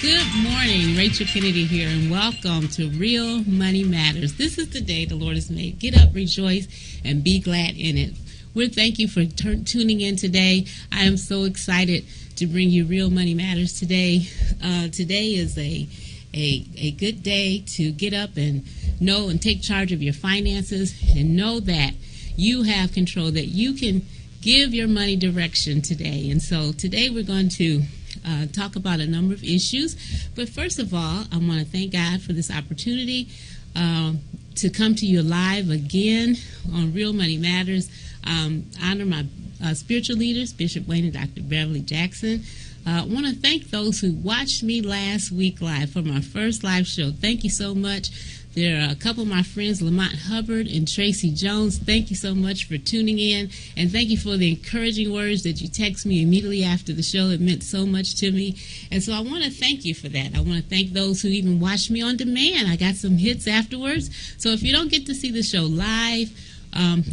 Good morning, Rachel Kennedy here, and welcome to Real Money Matters. This is the day the Lord has made. Get up, rejoice, and be glad in it. We thank you for tuning in today. I am so excited to bring you Real Money Matters today. Today is a good day to get up and know and take charge of your finances and know that you have control, that you can give your money direction today. And so today we're going to talk about a number of issues. But first of all, I want to thank God for this opportunity to come to you live again on Real Money Matters. Honor my spiritual leaders, Bishop Wayne and Dr. Beverly Jackson. I want to thank those who watched me last week live for my first live show. Thank you so much. There are a couple of my friends, Lamont Hubbard and Tracy Jones. Thank you so much for tuning in, and thank you for the encouraging words that you text me immediately after the show. It meant so much to me, and so I want to thank you for that. I want to thank those who even watched me on demand. I got some hits afterwards, so if you don't get to see the show live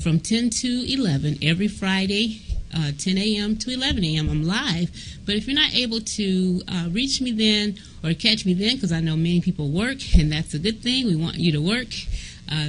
from 10 to 11 every Friday, 10 a.m. to 11 a.m. I'm live. But if you're not able to reach me then or catch me then, because I know many people work, and that's a good thing. We want you to work.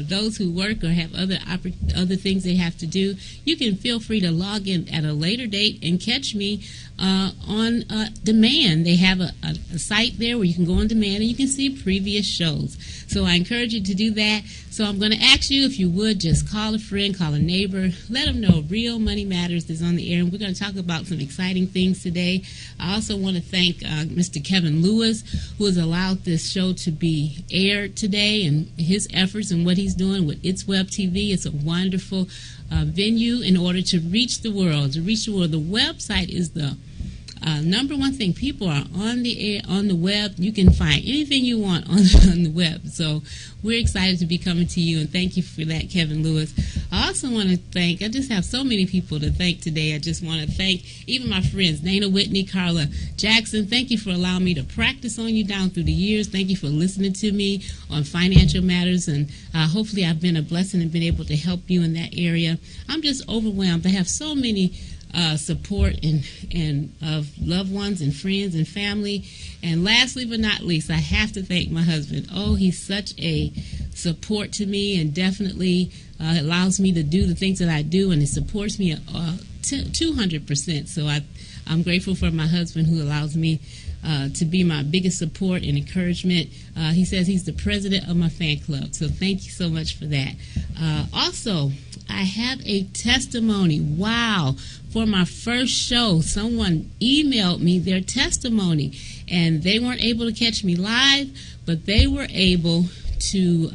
Those who work or have other things they have to do, you can feel free to log in at a later date and catch me on demand. They have a site there where you can go on demand and you can see previous shows. So I encourage you to do that. So I'm going to ask you, if you would, just call a friend, call a neighbor, let them know Real Money Matters is on the air, and we're going to talk about some exciting things today. I also want to thank Mr. Kevin Lewis, who has allowed this show to be aired today, and his efforts and what he's doing with ItsWebTV. It's a wonderful venue in order to reach the world. The website is the number one thing. People are on the air, on the web. You can find anything you want on the web. So we're excited to be coming to you, and thank you for that, Kevin Lewis. I also want to thank, I just have so many people to thank today. I just want to thank even my friends, Dana Whitney, Carla Jackson. Thank you for allowing me to practice on you down through the years. Thank you for listening to me on financial matters, and hopefully I've been a blessing and been able to help you in that area. I'm just overwhelmed. I have so many support and of loved ones and friends and family. And lastly but not least, I have to thank my husband. Oh, he's such a support to me, and definitely allows me to do the things that I do, and it supports me 200%. So I'm grateful for my husband, who allows me to be my biggest support and encouragement. He says he's the president of my fan club, so thank you so much for that. Also, I have a testimony. Wow. For my first show, someone emailed me their testimony, and they weren't able to catch me live, but they were able to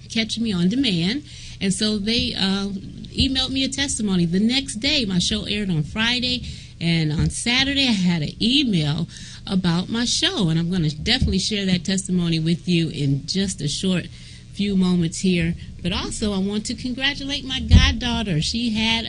catch me on demand, and so they emailed me a testimony. The next day, my show aired on Friday, and on Saturday, I had an email about my show, and I'm going to definitely share that testimony with you in just a short few moments here. But also, I want to congratulate my goddaughter. She had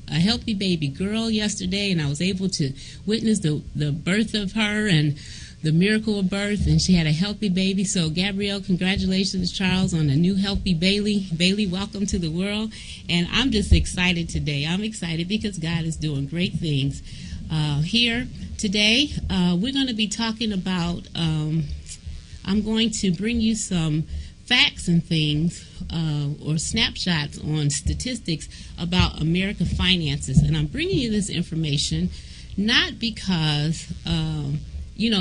a healthy baby girl yesterday, and I was able to witness the birth of her and the miracle of birth, and she had a healthy baby. So, Gabrielle, congratulations, Charles, on a new healthy Bailey. Bailey, welcome to the world. And I'm just excited today. I'm excited because God is doing great things here today. We're going to be talking about, I'm going to bring you some facts and things or snapshots on statistics about American finances. And I'm bringing you this information not because,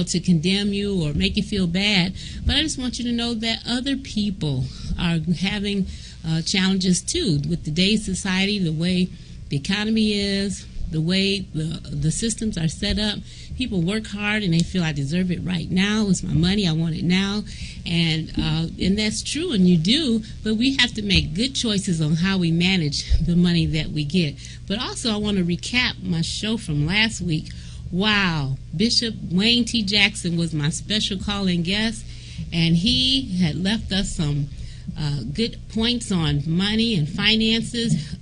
to condemn you or make you feel bad, but I just want you to know that other people are having challenges too with today's society, the way the economy is, the way the systems are set up. People work hard and they feel, I deserve it right now. It's my money. I want it now. And that's true, and you do, but we have to make good choices on how we manage the money that we get. But also, I want to recap my show from last week. Wow. Bishop Wayne T. Jackson was my special call-in guest, and he had left us some good points on money and finances.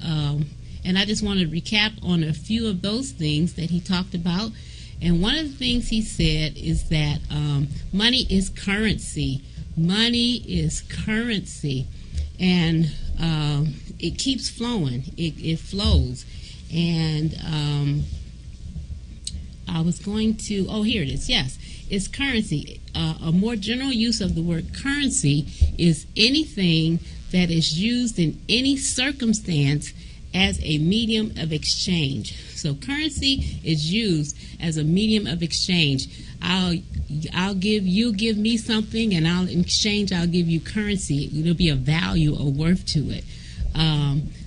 And I just want to recap on a few of those things that he talked about. And one of the things he said is that money is currency. Money is currency. And it keeps flowing. It flows. And I was going to, oh, here it is. Yes, it's currency. A more general use of the word currency is anything that is used in any circumstance as a medium of exchange. So currency is used as a medium of exchange. You'll give me something, and in exchange I'll give you currency. There'll be a value or worth to it.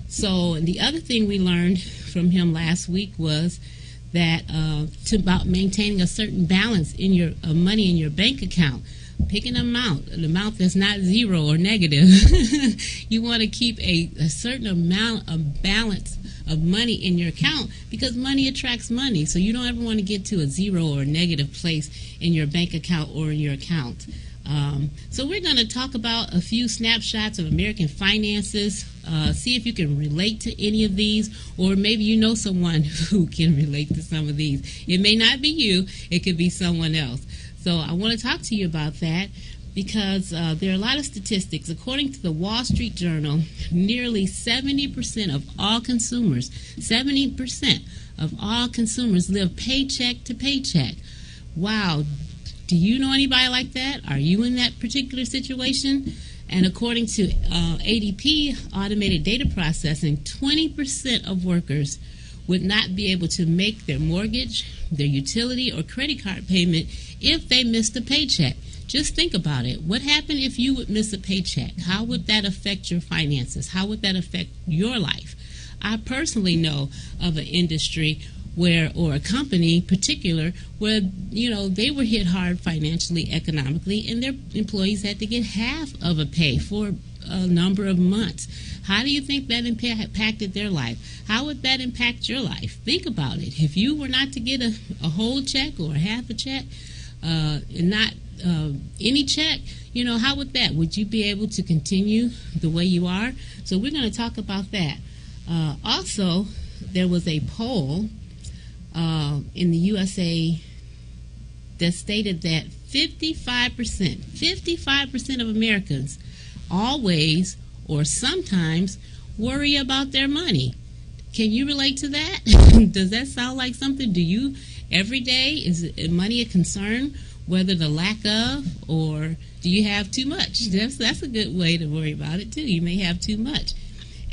So the other thing we learned from him last week was that about maintaining a certain balance in your money in your bank account. Pick an amount that's not zero or negative. You want to keep a certain amount of balance of money in your account, because money attracts money. So you don't ever want to get to a zero or negative place in your bank account or in your account. So we're going to talk about a few snapshots of American finances, see if you can relate to any of these, or maybe you know someone who can relate to some of these. It may not be you, it could be someone else. So I want to talk to you about that because there are a lot of statistics. According to the Wall Street Journal, nearly 70% of all consumers, 70% of all consumers live paycheck to paycheck. Wow. Do you know anybody like that? Are you in that particular situation? And according to ADP, automated data processing, 20% of workers would not be able to make their mortgage, their utility, or credit card payment if they missed a paycheck. Just think about it. What happened if you would miss a paycheck? How would that affect your finances? How would that affect your life? I personally know of an industry or a company in particular where they were hit hard financially, economically, and their employees had to get half of a pay for a number of months. How do you think that impacted their life? How would that impact your life? Think about it. If you were not to get a whole check or half a check, and not any check, how would that? Would you be able to continue the way you are? So we're going to talk about that. Also, there was a poll in the USA that stated that 55% of Americans always or sometimes worry about their money. Can you relate to that? Does that sound like something? Do you every day, is money a concern, whether the lack of, or do you have too much? That's a good way to worry about it too. You may have too much.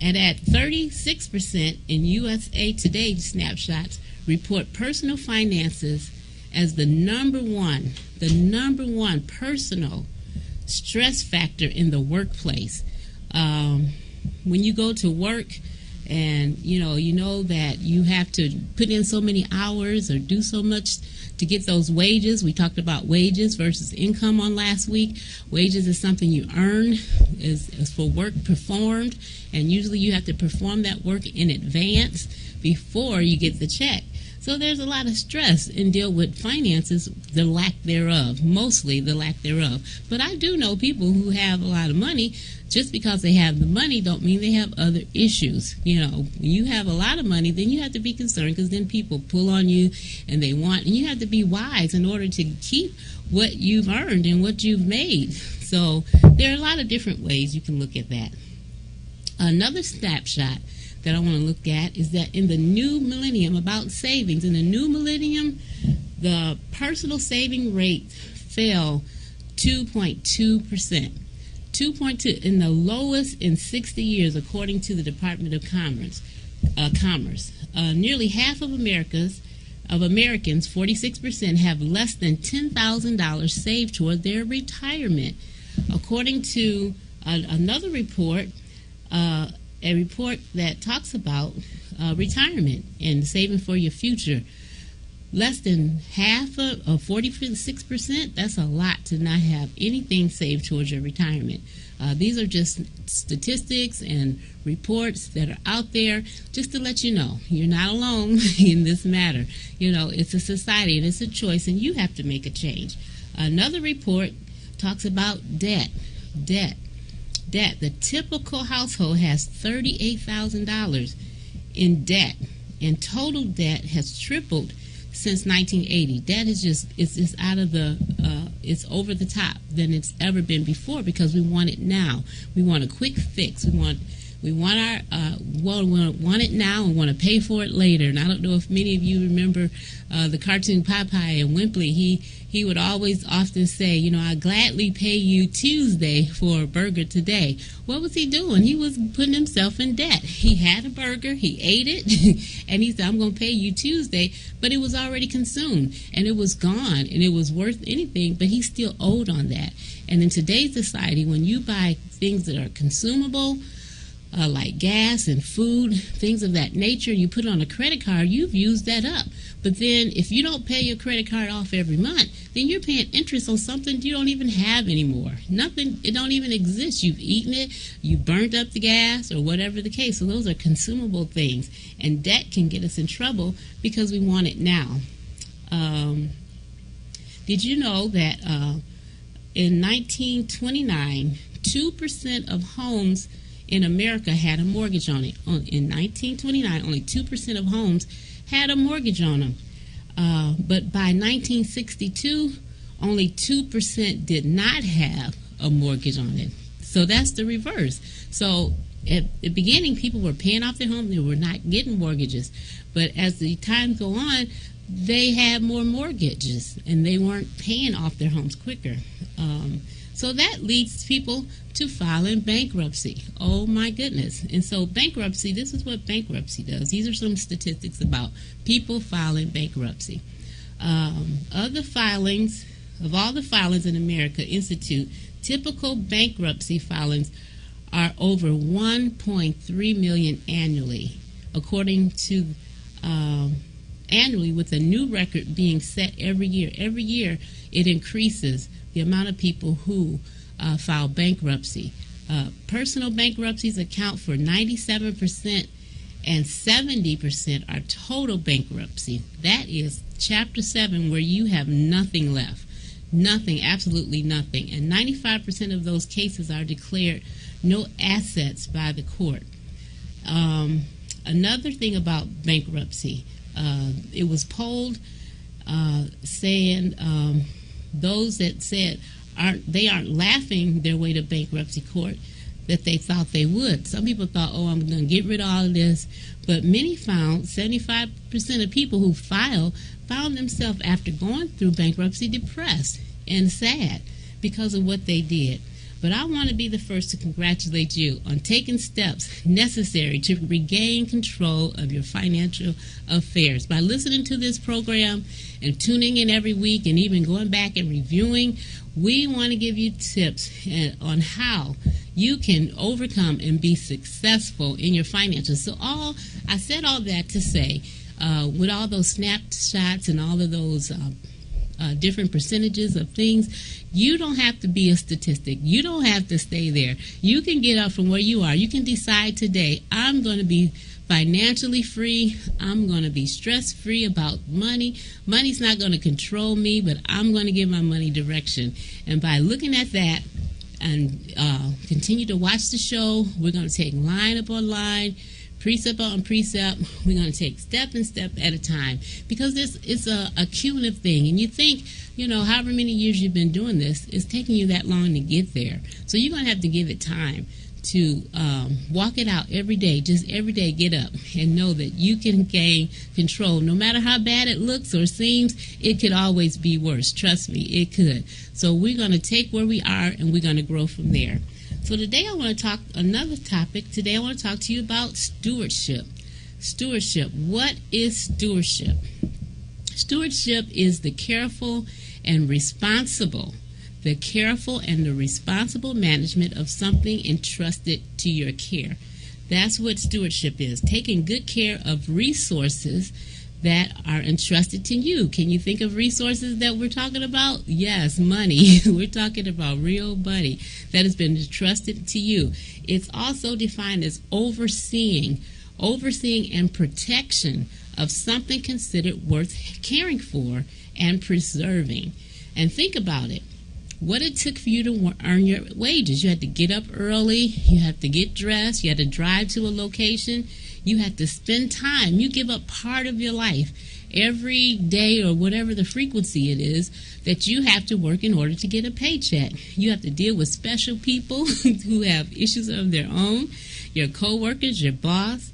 And at 36% in USA Today snapshots report personal finances as the number one personal stress factor in the workplace. When you go to work and you know that you have to put in so many hours or do so much to get those wages. We talked about wages versus income on last week. Wages is something you earn, is for work performed, and usually you have to perform that work in advance before you get the check. So there's a lot of stress and deal with finances, the lack thereof, mostly the lack thereof. But I do know people who have a lot of money. Just because they have the money don't mean they have other issues. When you have a lot of money, then you have to be concerned, because then people pull on you and you have to be wise in order to keep what you've earned and what you've made. So there are a lot of different ways you can look at that. Another snapshot that I want to look at is that in the new millennium, about savings, in the new millennium, the personal saving rate fell 2.2%. 2.2, in the lowest in 60 years, according to the Department of Commerce. Nearly half of Americans, 46%, have less than $10,000 saved toward their retirement. According to another report, a report that talks about retirement and saving for your future. Less than half of 46%, that's a lot to not have anything saved towards your retirement. These are just statistics and reports that are out there just to let you know you're not alone in this matter. It's a society and it's a choice, and you have to make a change. Another report talks about debt. The typical household has $38,000 in debt, and total debt has tripled since 1980. That is it's out of it's over the top than it's ever been before, because we want it now. We want a quick fix. We We want want it now and want to pay for it later. And I don't know if many of you remember the cartoon Popeye and Wimpley. He would always often say, I gladly pay you Tuesday for a burger today. What was he doing? He was putting himself in debt. He had a burger, he ate it, and he said, I'm going to pay you Tuesday, but it was already consumed, and it was gone, and it was worth anything, but he still owed on that. And in today's society, when you buy things that are consumable, like gas and food, things of that nature, you put it on a credit card, you've used that up. But then if you don't pay your credit card off every month, then you're paying interest on something you don't even have anymore. Nothing, it don't even exist. You've eaten it, you burnt up the gas, or whatever the case. So those are consumable things. And debt can get us in trouble because we want it now. Did you know that in 1929, 2% of homes in America had a mortgage on it? In 1929, only 2% of homes had a mortgage on them. But by 1962, only 2% did not have a mortgage on it. So that's the reverse. So at the beginning, people were paying off their home. They were not getting mortgages. But as the time go on, they had more mortgages, and they weren't paying off their homes quicker. So that leads people to filing bankruptcy. Oh my goodness. And so bankruptcy, this is what bankruptcy does. These are some statistics about people filing bankruptcy. Of all the filings in America Institute, typical bankruptcy filings are over 1.3 million annually, according to annually, with a new record being set every year. Every year it increases the amount of people who file bankruptcy. Personal bankruptcies account for 97%, and 70% are total bankruptcy. That is Chapter 7, where you have nothing left. Nothing, absolutely nothing. And 95% of those cases are declared no assets by the court. Another thing about bankruptcy, it was polled saying those that said they aren't laughing their way to bankruptcy court, that they thought they would. Some people thought, I'm going to get rid of all of this. But many found, 75% of people who found themselves after going through bankruptcy depressed and sad because of what they did. But I want to be the first to congratulate you on taking steps necessary to regain control of your financial affairs. By listening to this program and tuning in every week and even going back and reviewing, we want to give you tips on how you can overcome and be successful in your finances. So I said all that to say, with all those snapshots and all of those different percentages of things, you don't have to be a statistic. You don't have to stay there. You can get up from where you are. You can decide today, I'm going to be financially free. I'm going to be stress-free about money. Money's not going to control me, but I'm going to give my money direction. And by looking at that and continue to watch the show, we're going to take line upon line, precept on precept. We're going to take step and step at a time, because this is a cumulative thing. And you think, however many years you've been doing this, it's taking you that long to get there. So you're going to have to give it time to walk it out every day. Just every day get up and know that you can gain control. No matter how bad it looks or seems, it could always be worse. Trust me, it could. So we're going to take where we are and we're going to grow from there. So today I want to talk another topic. Today I want to talk to you about stewardship. Stewardship. What is stewardship? Stewardship is the careful and responsible management of something entrusted to your care. That's what stewardship is. Taking good care of resources that are entrusted to you. Can you think of resources that we're talking about? Yes, money. We're talking about real money that has been entrusted to you. It's also defined as overseeing and protection of something considered worth caring for and preserving. And think about it. What it took for you to earn your wages. You had to get up early. You had to get dressed. You had to drive to a location. You had to spend time. You give up part of your life every day, or whatever the frequency it is, that you have to work in order to get a paycheck. You have to deal with special people who have issues of their own. your co-workers, your boss,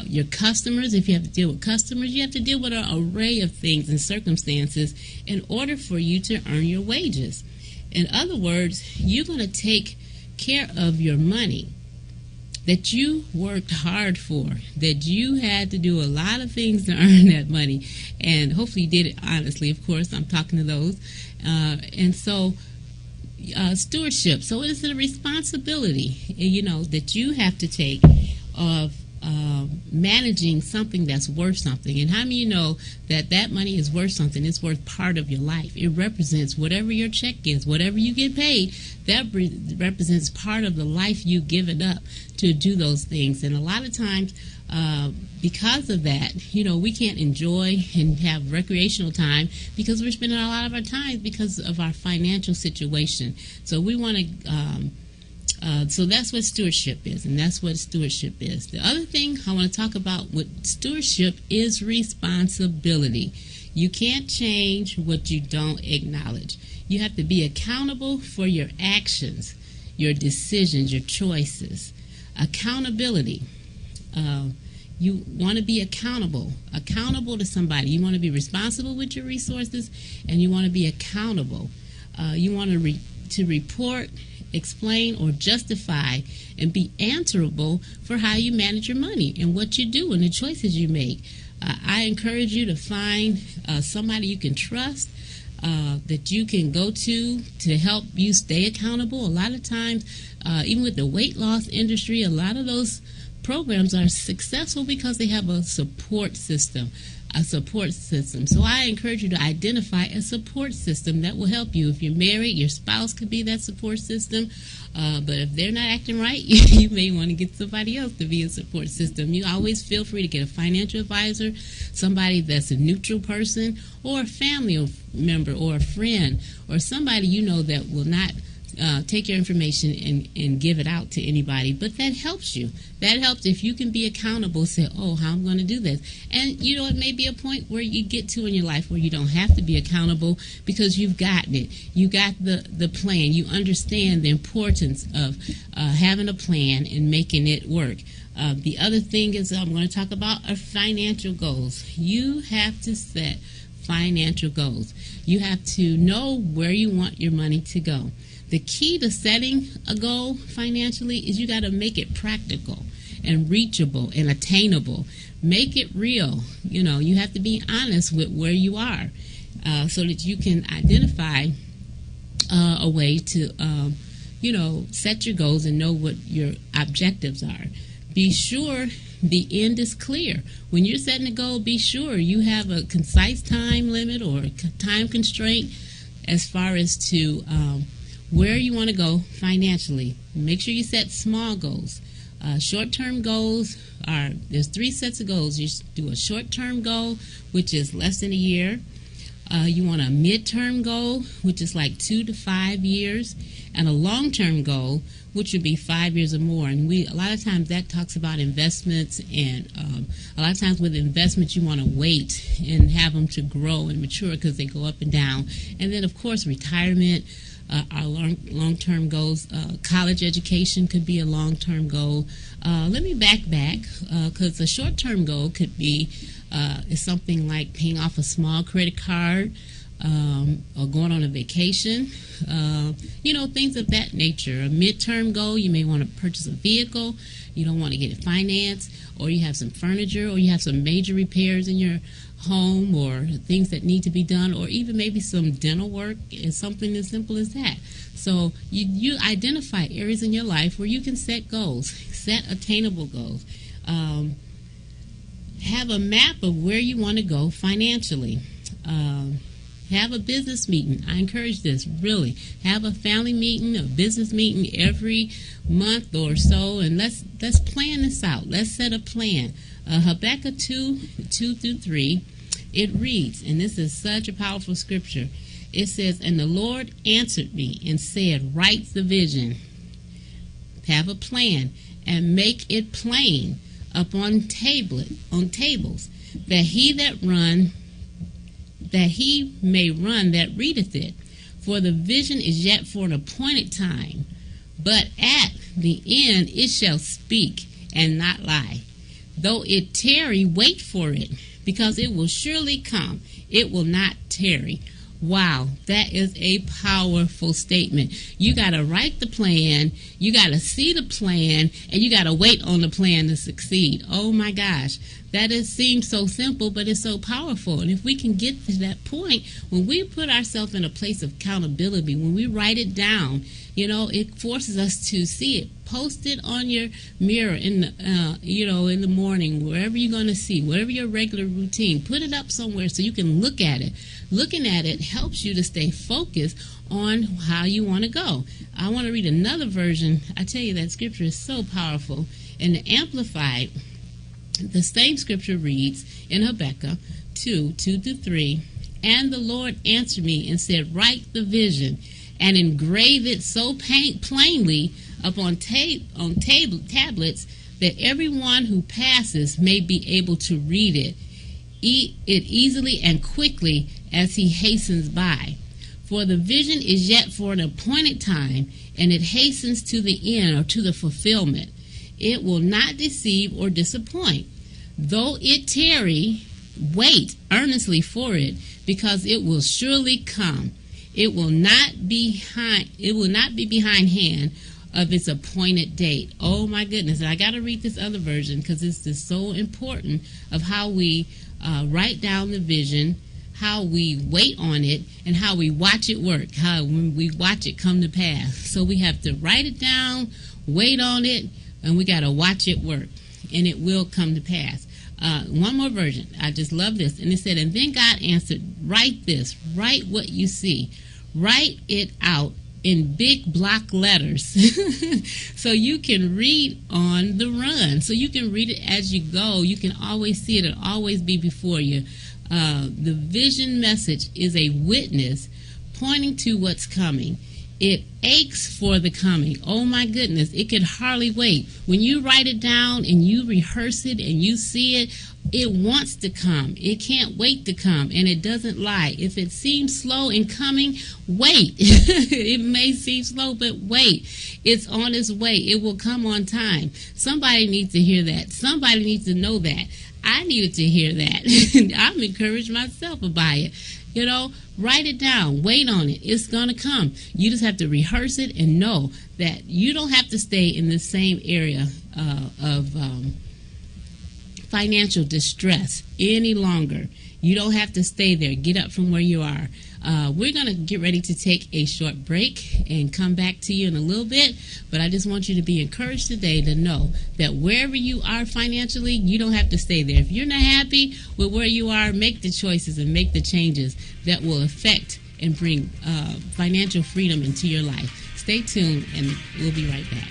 your customers. If you have to deal with customers, you have to deal with an array of things and circumstances in order for you to earn your wages. In other words, you're going to take care of your money that you worked hard for, that you had to do a lot of things to earn that money, and hopefully you did it honestly. Of course, I'm talking to those. And so stewardship. So it is a responsibility, that you have to take of managing something that's worth something. And how many of you know that money is worth something? It's worth part of your life. It represents whatever your check is, whatever you get paid, that represents part of the life you've given up to do those things. And a lot of times, because of that, we can't enjoy and have recreational time because we're spending a lot of our time because of our financial situation. So we want to so that's what stewardship is, and that's what stewardship is. The other thing I want to talk about with stewardship is responsibility. You can't change what you don't acknowledge. You have to be accountable for your actions, your decisions, your choices. Accountability. You want to be accountable to somebody. You want to be responsible with your resources, and you want to be accountable. You want to report, explain, or justify and be answerable for how you manage your money and what you do and the choices you make. I encourage you to find somebody you can trust, that you can go to help you stay accountable. A lot of times, even with the weight loss industry, a lot of those programs are successful because they have a support system. So I encourage you to identify a support system that will help you. If you're married, your spouse could be that support system. But if they're not acting right, you may want to get somebody else to be a support system. You always feel free to get a financial advisor, somebody that's a neutral person, or a family member, or a friend, or somebody that will not take your information and give it out to anybody. But that helps you. That helps if you can be accountable, say, how I'm going to do this. And, it may be a point where you get to in your life where you don't have to be accountable because you've gotten it. You got the plan. You understand the importance of having a plan and making it work. The other thing is I'm going to talk about are financial goals. You have to set financial goals. You have to know where you want your money to go. The key to setting a goal financially is you got to make it practical and reachable and attainable. Make it real. You have to be honest with where you are so that you can identify a way to, set your goals and know what your objectives are. Be sure the end is clear. When you're setting a goal, be sure you have a concise time limit or time constraint as far as to where you want to go financially. Make sure you set small goals. Short-term goals there's 3 sets of goals. You do a short-term goal, which is less than a year. You want a mid-term goal, which is like 2 to 5 years, and a long-term goal, which would be 5 years or more. And a lot of times that talks about investments, and a lot of times with investments you want to wait and have them to grow and mature because they go up and down. And then, of course, retirement. Our long-term goals. College education could be a long-term goal. Let me back because a short-term goal could be is something like paying off a small credit card or going on a vacation, things of that nature. A mid-term goal, you may want to purchase a vehicle. You don't want to get it financed, or you have some furniture, or you have some major repairs in your home, or things that need to be done, or even maybe some dental work, is something as simple as that. So you identify areas in your life where you can set goals, set attainable goals. Have a map of where you want to go financially. Have a business meeting. I encourage this, really. Have a family meeting, a business meeting every month or so, and let's plan this out. Let's set a plan. Habakkuk 2:2-3, it reads, and this is such a powerful scripture. It says, "And the Lord answered me and said, write the vision, have a plan, and make it plain upon tables, that he may run that readeth it. For the vision is yet for an appointed time, but at the end, it shall speak and not lie. Though it tarry, wait for it, because it will surely come. It will not tarry. Wow, that is a powerful statement. You got to write the plan, you got to see the plan, and you got to wait on the plan to succeed. Oh my gosh, that seems so simple, but it's so powerful. And if we can get to that point, when we put ourselves in a place of accountability, when we write it down, it forces us to see it. Post it on your mirror in the morning, wherever you're going to see, whatever your regular routine. Put it up somewhere so you can look at it. Looking at it helps you to stay focused on how you want to go. I want to read another version. I tell you, that scripture is so powerful. In the Amplified, the same scripture reads in Habakkuk 2:2-3, "And the Lord answered me and said, Write the vision and engrave it so plainly upon tablets that everyone who passes may be able to read it easily and quickly as he hastens by. For the vision is yet for an appointed time, and it hastens to the end, or to the fulfillment. It will not deceive or disappoint. Though it tarry, wait earnestly for it, because it will surely come. It will not be behindhand of its appointed date." Oh my goodness. And I got to read this other version, because it's just so important of how we write down the vision, how we wait on it, and how we watch it work, how when we watch it come to pass. So we have to write it down, wait on it, and we got to watch it work, and it will come to pass. One more version. I just love this. And it said, "And then God answered, Write this, write what you see. Write it out in big block letters so you can read on the run." So you can read it as you go. You can always see it. It'll always be before you. The vision message is a witness pointing to what's coming. It aches for the coming. Oh my goodness, it could hardly wait. When you write it down and you rehearse it and you see it, it wants to come. It can't wait to come, and it doesn't lie. If it seems slow in coming, wait. It may seem slow, but wait. It's on its way. It will come on time. Somebody needs to hear that. Somebody needs to know that. I needed to hear that. I'm encouraged myself by it. Write it down. Wait on it. It's going to come. You just have to rehearse it and know that you don't have to stay in the same area of financial distress any longer. You don't have to stay there. Get up from where you are. We're going to get ready to take a short break and come back to you in a little bit, but I just want you to be encouraged today to know that wherever you are financially, you don't have to stay there. If you're not happy with where you are, make the choices and make the changes that will affect and bring financial freedom into your life. Stay tuned, and we'll be right back.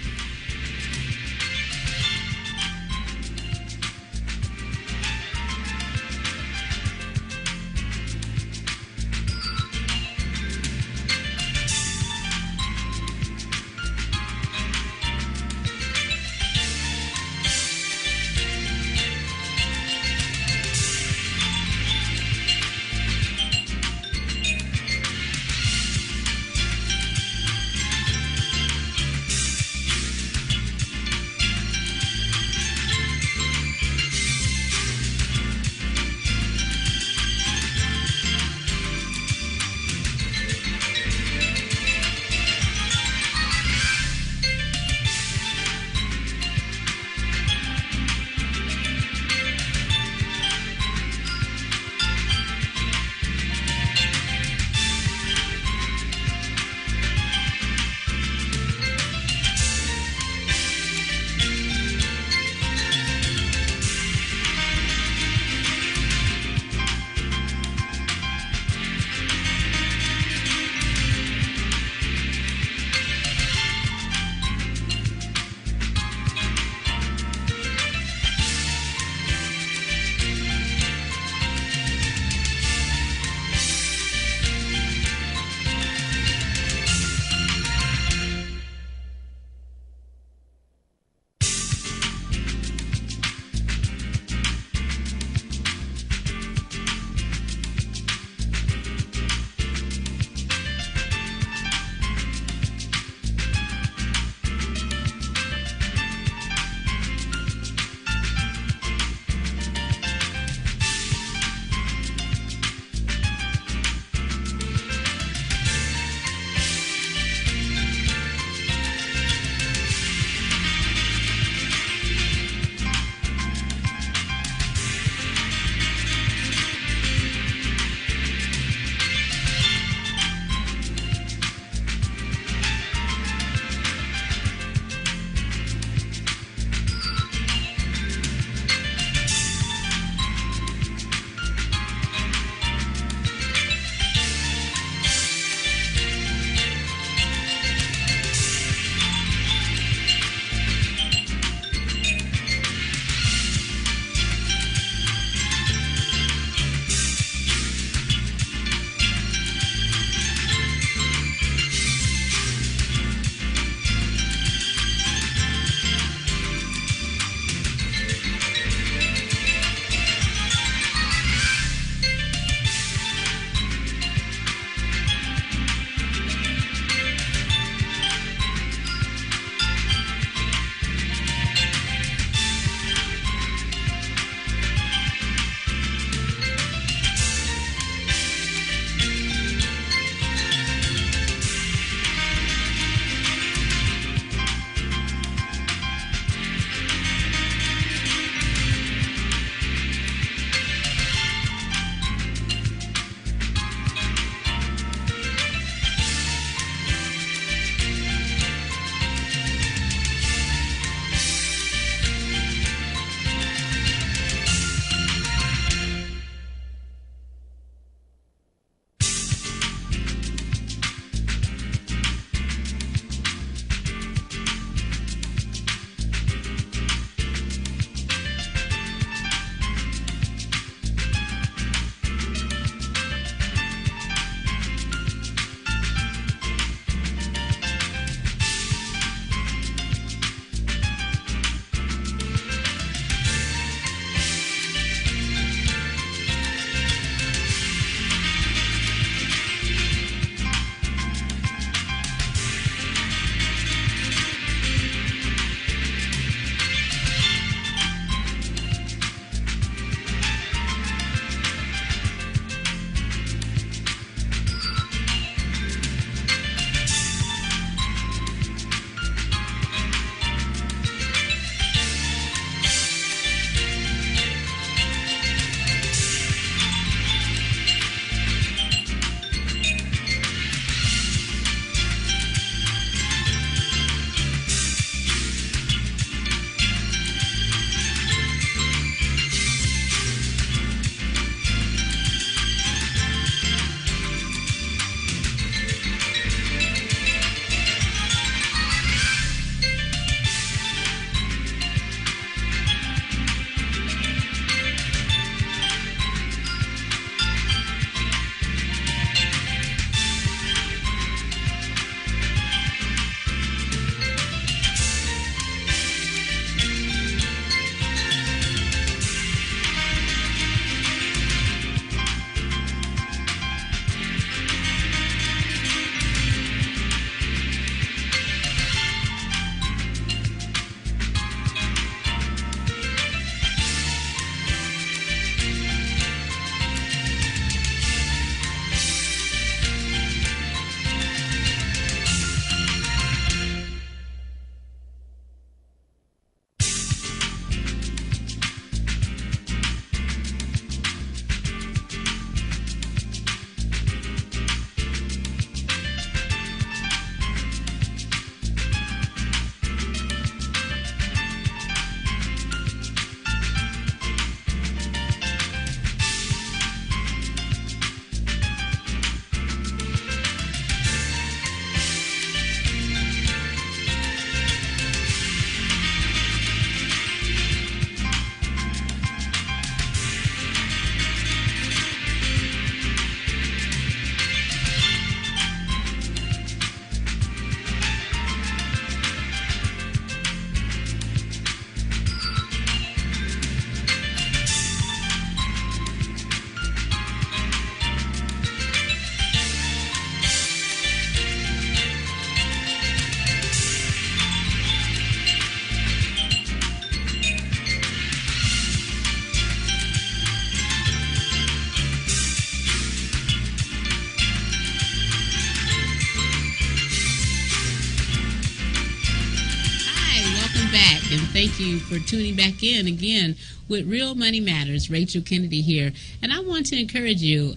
back, and thank you for tuning back in again with Real Money Matters. Rachel Kennedy here, and I want to encourage you,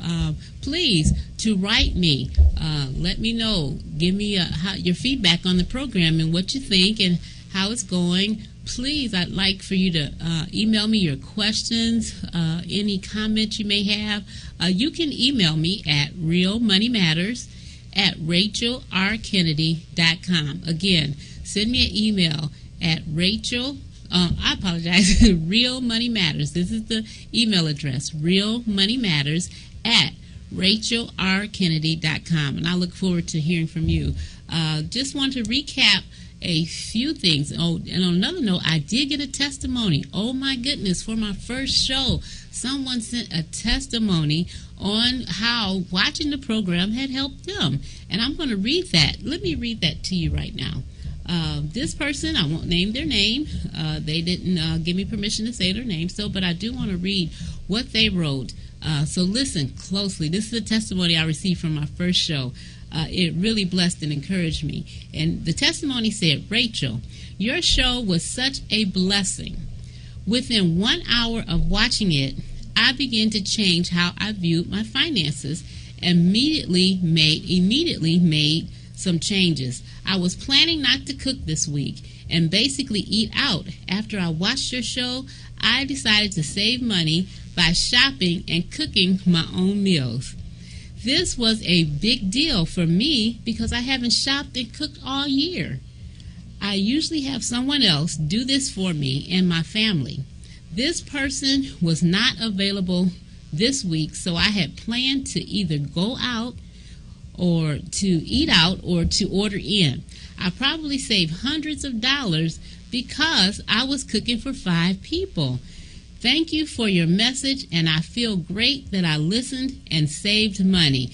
please, to write me. Let me know. Give me your feedback on the program and what you think and how it's going. Please, I'd like for you to email me your questions, any comments you may have. You can email me at realmoneymatters@RachelRKennedy.com. Again, send me an email at Real Money Matters. This is the email address, realmoneymatters@RachelRKennedy.com. And I look forward to hearing from you. Just want to recap a few things. Oh, and on another note, I did get a testimony. Oh my goodness, for my first show, someone sent a testimony on how watching the program had helped them. And I'm going to read that. Let me read that to you right now. This person, I won't name their name. They didn't give me permission to say their name, but I do want to read what they wrote. So listen closely. This is a testimony I received from my first show. It really blessed and encouraged me. And the testimony said, Rachel, your show was such a blessing. Within 1 hour of watching it, I began to change how I viewed my finances and immediately made some changes. I was planning not to cook this week and basically eat out. After I watched your show, I decided to save money by shopping and cooking my own meals. This was a big deal for me because I haven't shopped and cooked all year. I usually have someone else do this for me and my family. This person was not available this week, so I had planned to either go out or to eat out or to order in. I probably saved hundreds of dollars because I was cooking for 5 people. Thank you for your message, and I feel great that I listened and saved money.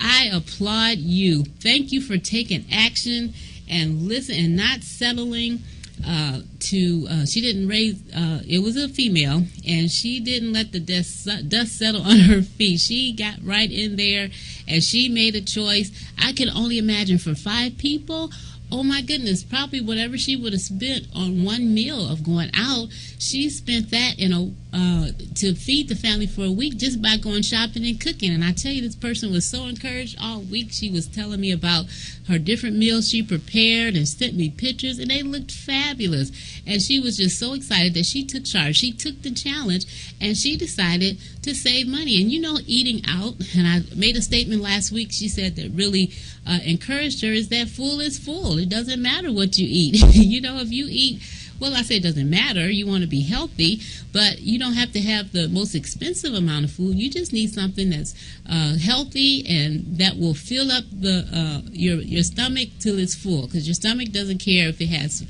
I applaud you. Thank you for taking action and listen and not settling she didn't raise, it was a female, and she didn't let the dust settle on her feet. She got right in there, and she made a choice. I can only imagine for 5 people, oh my goodness, probably whatever she would have spent on one meal of going out, she spent that to feed the family for a week just by going shopping and cooking. And I tell you, this person was so encouraged all week. She was telling me about her different meals she prepared and sent me pictures, and they looked fabulous. And she was just so excited that she took charge. She took the challenge, and she decided to save money. And eating out, and I made a statement last week, she said that really encouraged her, is that full is full. It doesn't matter what you eat. If you eat, well, I say it doesn't matter. You want to be healthy, but you don't have to have the most expensive amount of food. You just need something that's healthy and that will fill up your stomach till it's full, because your stomach doesn't care if it has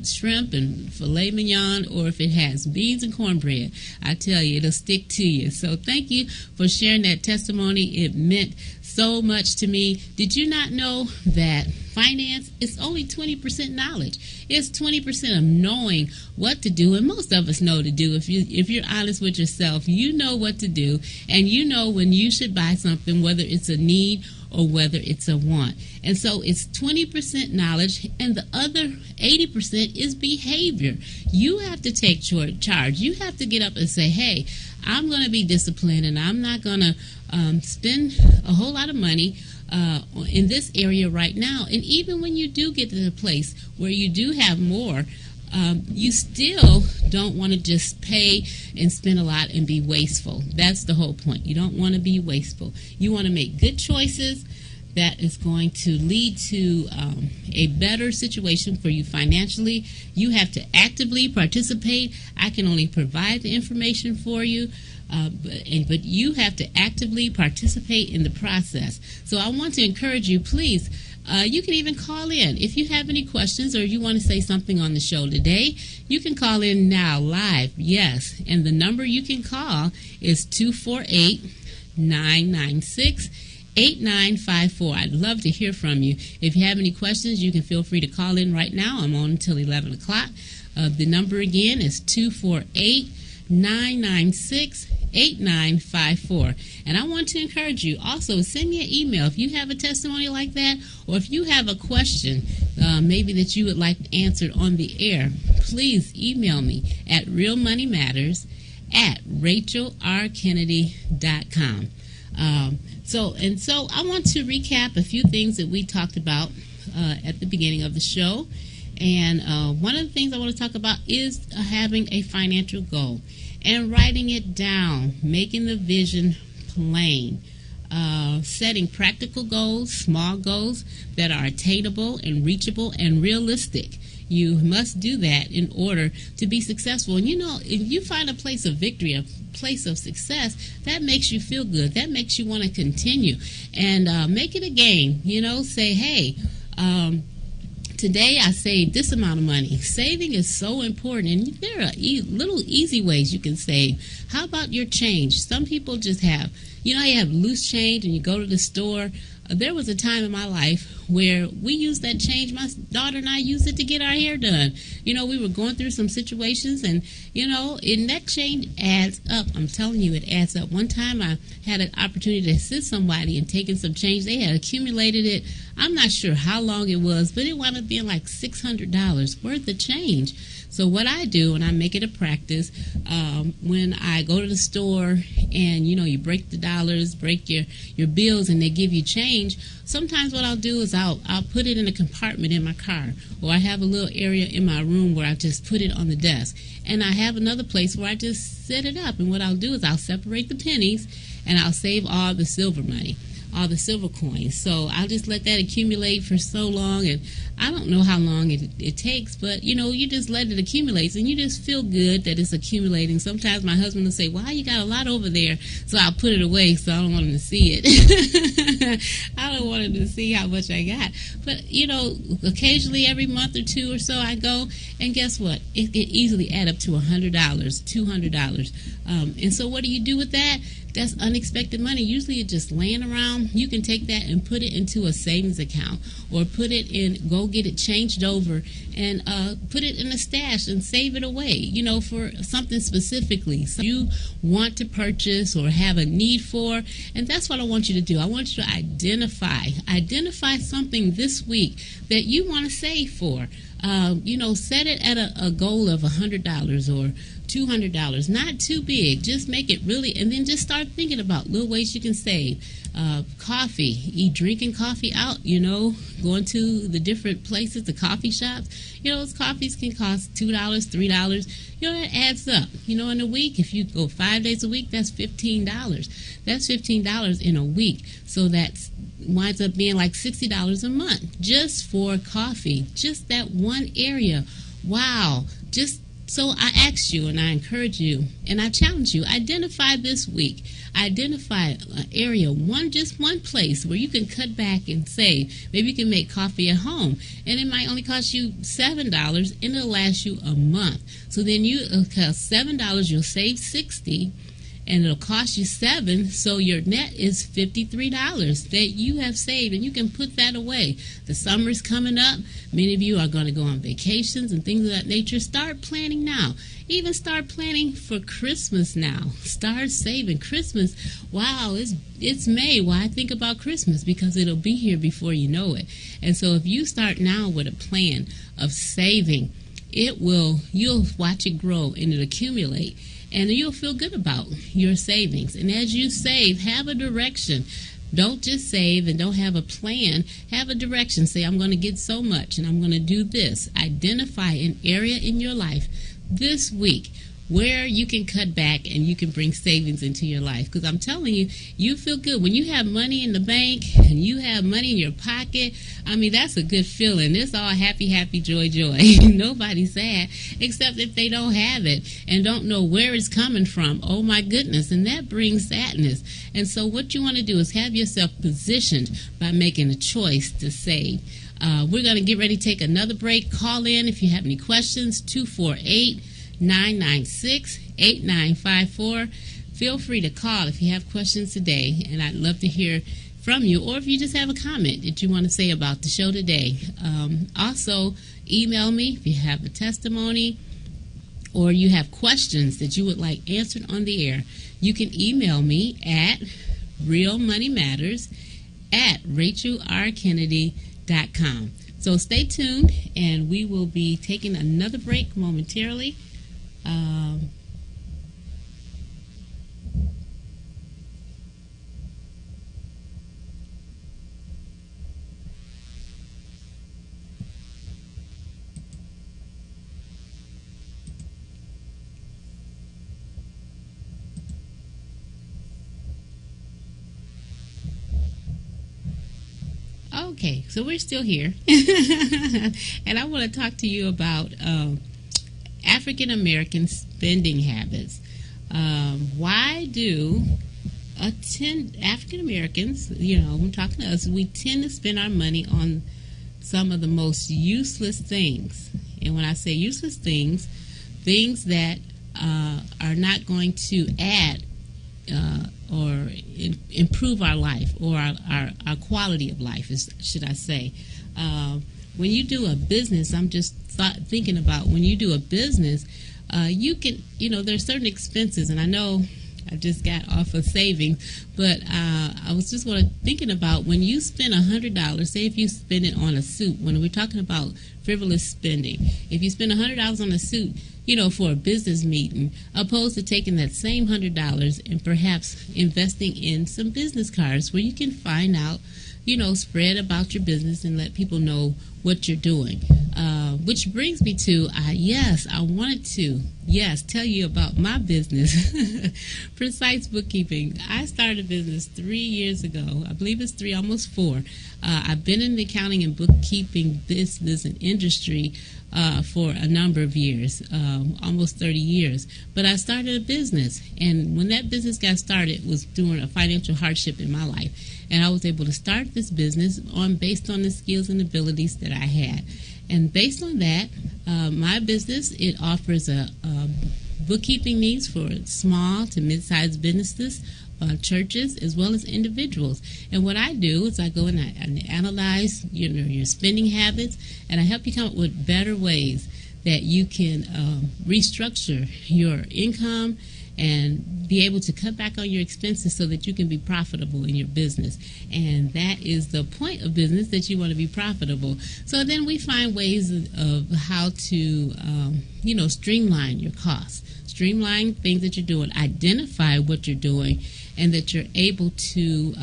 shrimp and filet mignon or if it has beans and cornbread. I tell you, it'll stick to you. So thank you for sharing that testimony. It meant so much to me. Did you not know that finance is only 20% knowledge? It's 20% of knowing what to do, and most of us know what to do. If you're honest with yourself, you know what to do, and you know when you should buy something, whether it's a need or whether it's a want. And so it's 20% knowledge, and the other 80% is behavior. You have to take charge. You have to get up and say, hey, I'm going to be disciplined, and I'm not going to spend a whole lot of money in this area right now. And even when you do get to the place where you do have more, you still don't want to just pay and spend a lot and be wasteful. That's the whole point. You don't want to be wasteful. You want to make good choices that is going to lead to a better situation for you financially. You have to actively participate. I can only provide the information for you, but you have to actively participate in the process. So I want to encourage you, please. You can even call in. If you have any questions or you want to say something on the show today, you can call in now live. Yes, and the number you can call is 248-996-8954. I'd love to hear from you. If you have any questions, you can feel free to call in right now. I'm on until 11 o'clock. The number again is 248-996-8954. 888-994. And I want to encourage you also, send me an email if you have a testimony like that, or if you have a question maybe that you would like answered on the air. Please email me at realmoneymatters@RachelRKennedy.com. So I want to recap a few things that we talked about at the beginning of the show. And one of the things I want to talk about is having a financial goal and writing it down, making the vision plain, setting practical goals, small goals that are attainable and reachable and realistic. You must do that in order to be successful. And if you find a place of victory, a place of success, that makes you feel good. That makes you want to continue. And make it a game. Say, hey, today I saved this amount of money. Saving is so important, and there are little easy ways you can save. How about your change? Some people just have, you have loose change and you go to the store. There was a time in my life where we used that change. My daughter and I used it to get our hair done. We were going through some situations, and that change adds up. I'm telling you, it adds up. One time I had an opportunity to assist somebody in taking some change. They had accumulated it. I'm not sure how long it was, but it wound up being like $600 worth of change. So what I do, and I make it a practice, when I go to the store and, you break the dollars, break your bills, and they give you change, sometimes what I'll do is I'll put it in a compartment in my car, or I have a little area in my room where I just put it on the desk. And I have another place where I just set it up. And what I'll do is I'll separate the pennies, and I'll save all the silver money, all the silver coins. So I'll just let that accumulate for so long, and I don't know how long it takes, but you just let it accumulate, and you just feel good that it's accumulating. Sometimes my husband will say, "Wow, you got a lot over there," so I'll put it away, so I don't want him to see it. I don't want him to see how much I got. But occasionally every month or two or so I go, and guess what? It can easily add up to $100, $200. And so what do you do with that? That's unexpected money. Usually it's just laying around. You can take that and put it into a savings account, or put it in, go get it changed over, and put it in a stash and save it away, for something specifically so you want to purchase or have a need for. And that's what I want you to do. I want you to identify something this week that you want to save for. Set it at a goal of $100 or $200, not too big. Just make it really, and then just start thinking about little ways you can save. Coffee, drinking coffee out, going to the different places, the coffee shops. Those coffees can cost $2, $3. It adds up. In a week, if you go 5 days a week, that's $15. That's $15 in a week. So that winds up being like $60 a month just for coffee, just that one area. Wow. So I ask you, and I encourage you, and I challenge you, identify this week. Identify an area, just one place where you can cut back and save. Maybe you can make coffee at home, and it might only cost you $7, and it'll last you a month. So then it'll cost $7, you'll save $60, and it'll cost you $7, so your net is $53 that you have saved, and you can put that away. The summer's coming up. Many of you are going to go on vacations and things of that nature. Start planning now. Even start planning for Christmas now. Start saving. Christmas, wow, it's May. Why think about Christmas? Because it'll be here before you know it. And so if you start now with a plan of saving, you'll watch it grow and it'll accumulate. And you'll feel good about your savings. And as you save, have a direction. Don't just save and don't have a plan. Have a direction. Say, I'm going to get so much and I'm going to do this. Identify an area in your life this week where you can cut back and you can bring savings into your life. Because I'm telling you, you feel good. When you have money in the bank and you have money in your pocket, that's a good feeling. It's all happy, happy, joy, joy. Nobody's sad except if they don't have it and don't know where it's coming from. Oh, my goodness. And that brings sadness. And so what you want to do is have yourself positioned by making a choice to save. We're going to get ready to take another break. Call in if you have any questions, 248-996-8954. Feel free to call if you have questions today, and I'd love to hear from you, or if you just have a comment that you want to say about the show today. Also, email me if you have a testimony, or you have questions that you would like answered on the air, you can email me at realmoneymatters@rachelrkennedy.com. So stay tuned, and we will be taking another break momentarily. Okay, so we're still here, and I want to talk to you about African American spending habits. Why do African Americans, I'm talking to us, we tend to spend our money on some of the most useless things? And when I say useless things, things that are not going to add or improve our life, or our quality of life, should I say. When you do a business, I'm just thinking about when you do a business, you can, there's certain expenses, and I know I just got off of savings, but I was just thinking about when you spend $100, say if you spend it on a suit, when we're talking about frivolous spending, if you spend $100 on a suit, for a business meeting, opposed to taking that same $100 and perhaps investing in some business cards where you can find out, spread about your business and let people know what you're doing. Which brings me to, I wanted to, tell you about my business, Precise Bookkeeping. I started a business 3 years ago. I believe it's 3, almost 4. I've been in the accounting and bookkeeping business and industry for a number of years, almost 30 years. But I started a business, and when that business got started, it was during a financial hardship in my life. And I was able to start this business based on the skills and abilities that I had. And based on that, my business, it offers a bookkeeping needs for small to mid-sized businesses, churches, as well as individuals. And what I do is I go and I analyze your spending habits, and I help you come up with better ways that you can restructure your income and be able to cut back on your expenses so that you can be profitable in your business. And that is the point of business, that you want to be profitable. So then we find ways of how to, streamline your costs, streamline things that you're doing, identify what you're doing, and that you're able to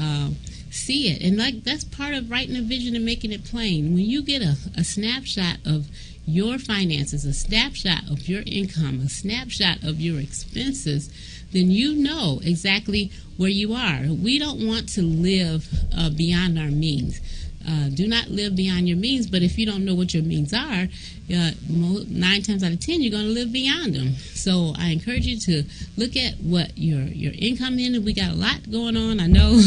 see it. And that's part of writing a vision and making it plain. When you get a snapshot of your finances, a snapshot of your income, a snapshot of your expenses, then you know exactly where you are. We don't want to live beyond our means. Do not live beyond your means, but if you don't know what your means are, 9 times out of 10, you're going to live beyond them. So I encourage you to look at what your income is, and we got a lot going on, I know,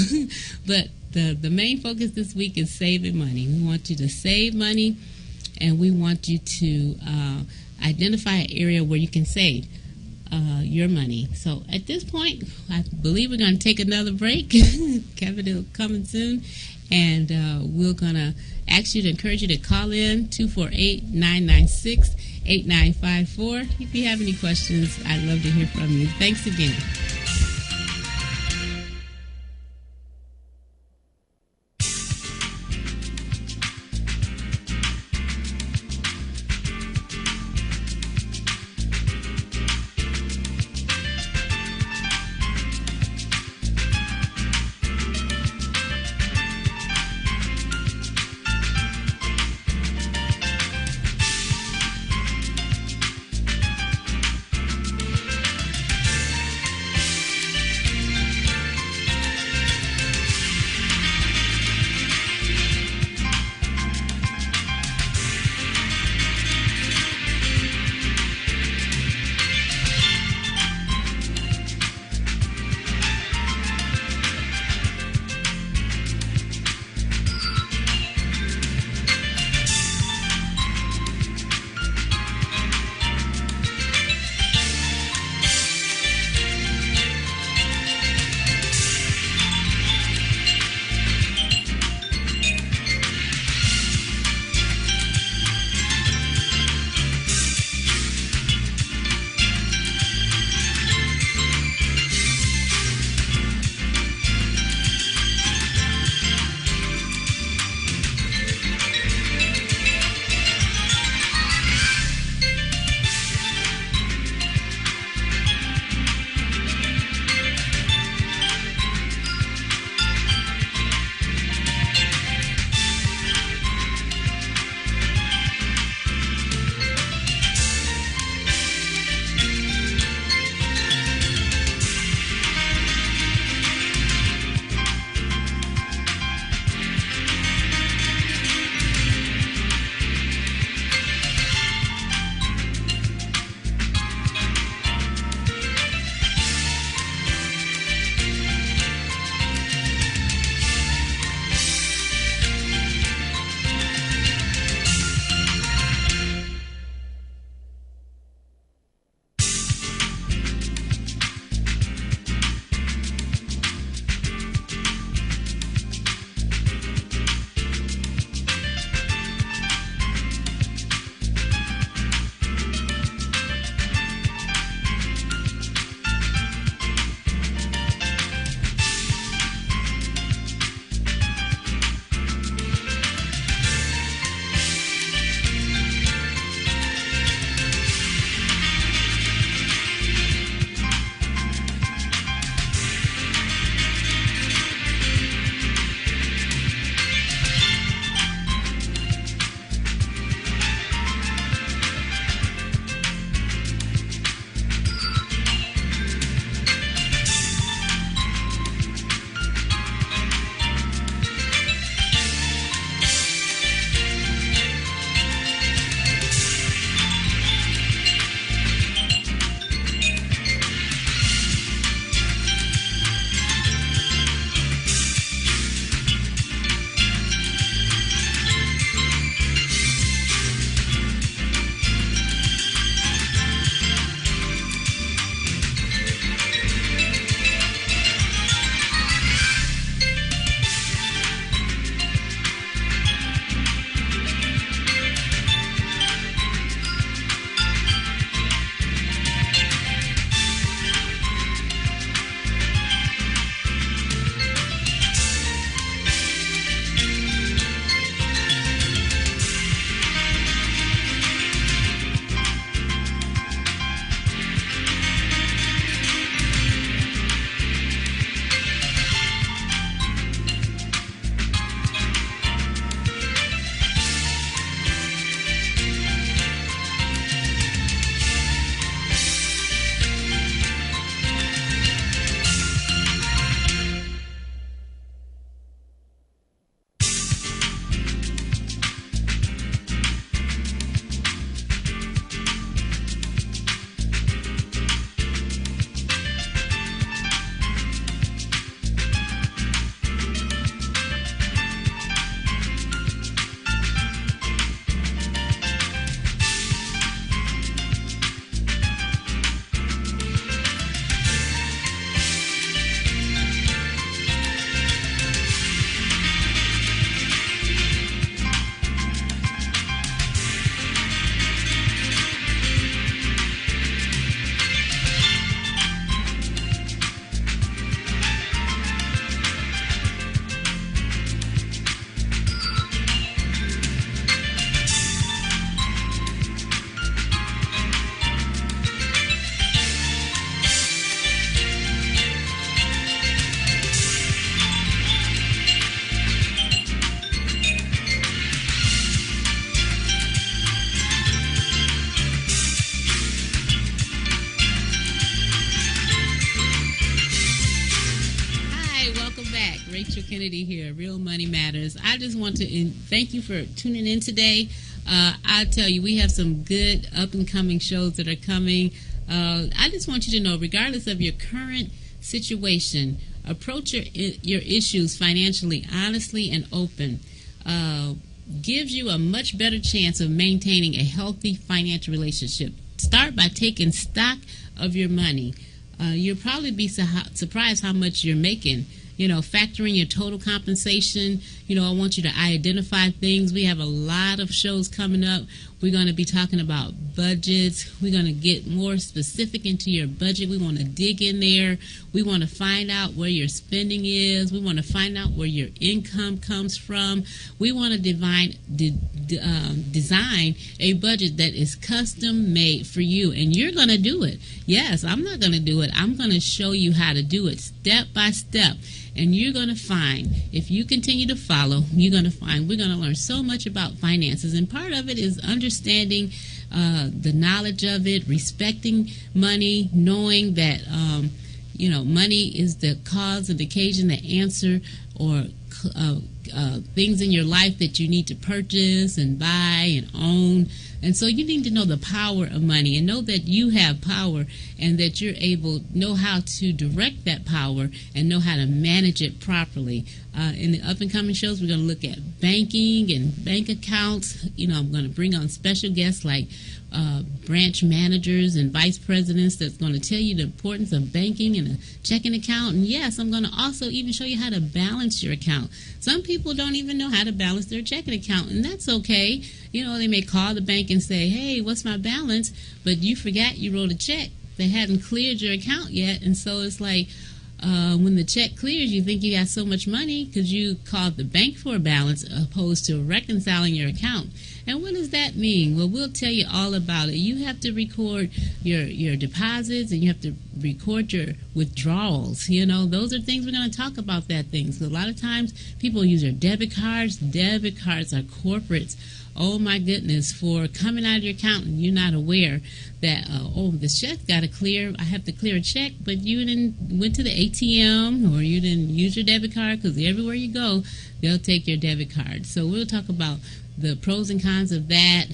but the main focus this week is saving money. We want you to save money, and we want you to identify an area where you can save your money. So at this point, I believe we're going to take another break. Kevin is coming soon, and we're going to encourage you to call in 248-996-8954. If you have any questions, I'd love to hear from you. Thanks again. Kennedy here, Real Money Matters. I just want to thank you for tuning in today. I tell you, we have some good up-and-coming shows that are coming. I just want you to know, regardless of your current situation, approach your issues financially, honestly, and open. Gives you a much better chance of maintaining a healthy financial relationship. Start by taking stock of your money. You'll probably be surprised how much you're making. Factoring your total compensation. I want you to identify things. We have a lot of shows coming up. We're going to be talking about budgets. We're going to get more specific into your budget. We want to dig in there. We want to find out where your spending is. We want to find out where your income comes from. We want to design a budget that is custom made for you, and you're going to do it. Yes, I'm not going to do it. I'm going to show you how to do it step by step. And you're going to find, if you continue to follow, you're going to find we're going to learn so much about finances. And part of it is understanding the knowledge of it, respecting money, knowing that, money is the cause and occasion, the answer, or things in your life that you need to purchase and buy and own. And so you need to know the power of money and know that you have power and that you're able to know how to direct that power and know how to manage it properly. In the up-and-coming shows, we're going to look at banking and bank accounts. I'm going to bring on special guests like branch managers and vice presidents that's going to tell you the importance of banking and a checking account. And yes, I'm going to also even show you how to balance your account. Some people don't even know how to balance their checking account, and that's okay. They may call the bank and say, hey, what's my balance? But you forgot you wrote a check that hadn't cleared your account yet. And so it's like when the check clears, you think you got so much money because you called the bank for a balance opposed to reconciling your account. And what does that mean? Well, we'll tell you all about it. You have to record your deposits and you have to record your withdrawals. Those are things we're going to talk about, that things. A lot of times people use their debit cards. Debit cards are corporates. Oh my goodness, for coming out of your account and you're not aware that, this check got to clear. I have to clear a check, but you didn't went to the ATM or you didn't use your debit card, because everywhere you go, they'll take your debit card. So we'll talk about the pros and cons of that.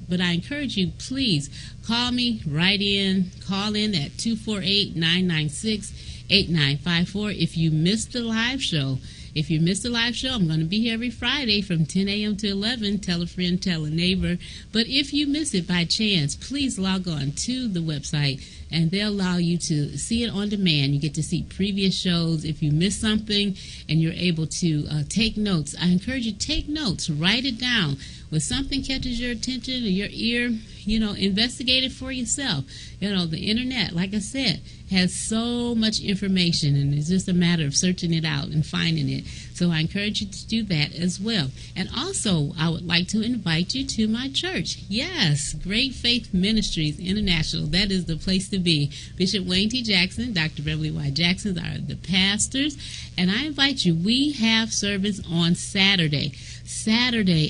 But I encourage you, please call me, call in at 248-996-8954 if you missed the live show. If you missed the live show, I'm going to be here every Friday from 10 a.m. to 11. Tell a friend, tell a neighbor. But if you miss it by chance, please log on to the website, and they'll allow you to see it on demand. You get to see previous shows. If you miss something and you're able to take notes, I encourage you to take notes. Write it down. When something catches your attention or your ear, investigate it for yourself. The internet, like I said, has so much information, and it's just a matter of searching it out and finding it. So I encourage you to do that as well. And also, I would like to invite you to my church. Yes, Great Faith Ministries International. That is the place to be. Bishop Wayne T. Jackson, Dr. Beverly Y. Jackson are the pastors. And I invite you, we have service on Saturday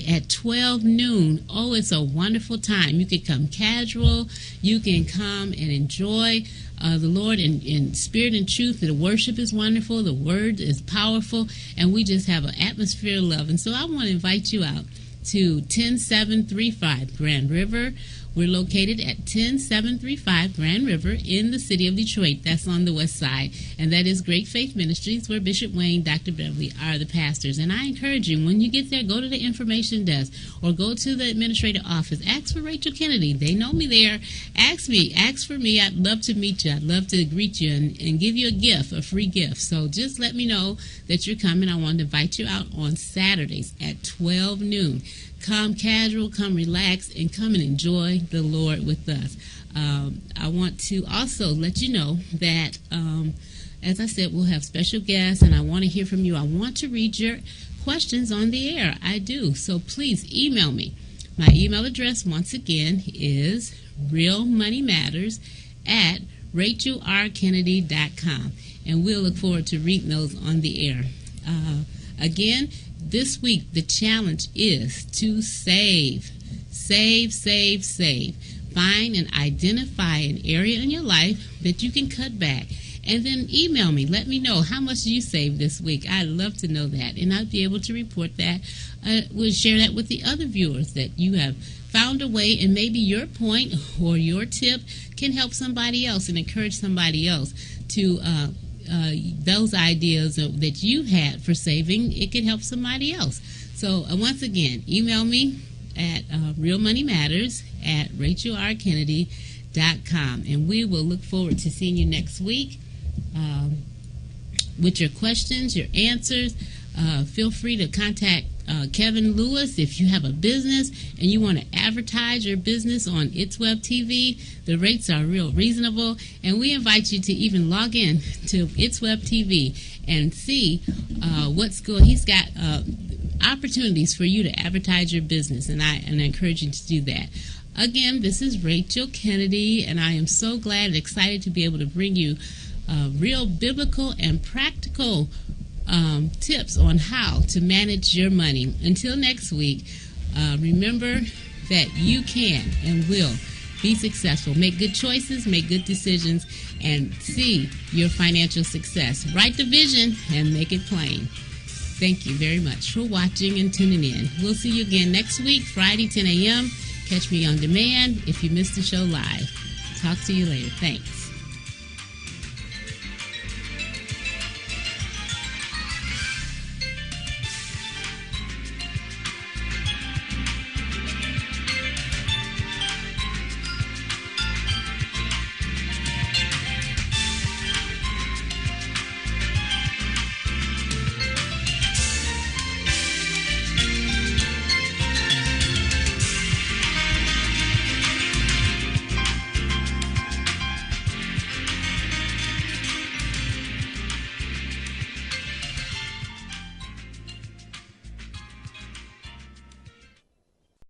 at 12 noon. Oh, it's a wonderful time. You can come casual. You can come and enjoy the Lord in spirit and truth. The worship is wonderful. The word is powerful. And we just have an atmosphere of love. And so I want to invite you out to 10735 Grand River. We're located at 10735 Grand River in the city of Detroit. That's on the west side. And that is Great Faith Ministries, where Bishop Wayne, Dr. Beverly are the pastors. And I encourage you, when you get there, go to the information desk or go to the administrative office. Ask for Rachel Kennedy. They know me there. Ask for me. I'd love to meet you. I'd love to greet you and give you a free gift. So just let me know that you're coming. I want to invite you out on Saturdays at 12 noon. Come casual, come relax, and come and enjoy the Lord with us. I want to also let you know that, as I said, we'll have special guests, and I want to hear from you. I want to read your questions on the air. I do. So please email me. My email address, once again, is realmoneymatters@RachelRKennedy.com. And we'll look forward to reading those on the air. Again, this week, the challenge is to save. Find and identify an area in your life that you can cut back And then email me. Let me know how much you saved this week. I'd love to know that. And I'll be able to report that. We'll share that with the other viewers, that you have found a way, and maybe your point or your tip can help somebody else and encourage somebody else to those ideas that you had for saving. It could help somebody else. So once again, email me at realmoneymatters@RachelRKennedy.com, and we will look forward to seeing you next week with your questions, your answers. Feel free to contact Kevin Lewis if you have a business and you want to advertise your business on ItsWebTV. The rates are real reasonable, and we invite you to even log in to ItsWebTV and see what's going. He's got opportunities for you to advertise your business, and I encourage you to do that. Again, this is Rachel Kennedy, and I am so glad and excited to be able to bring you real biblical and practical tips on how to manage your money. Until next week, remember that you can and will be successful. Make good choices, make good decisions, and see your financial success. Write the vision and make it plain. Thank you very much for watching and tuning in. We'll see you again next week, Friday, 10 a.m. Catch me on demand if you missed the show live. Talk to you later. Thanks.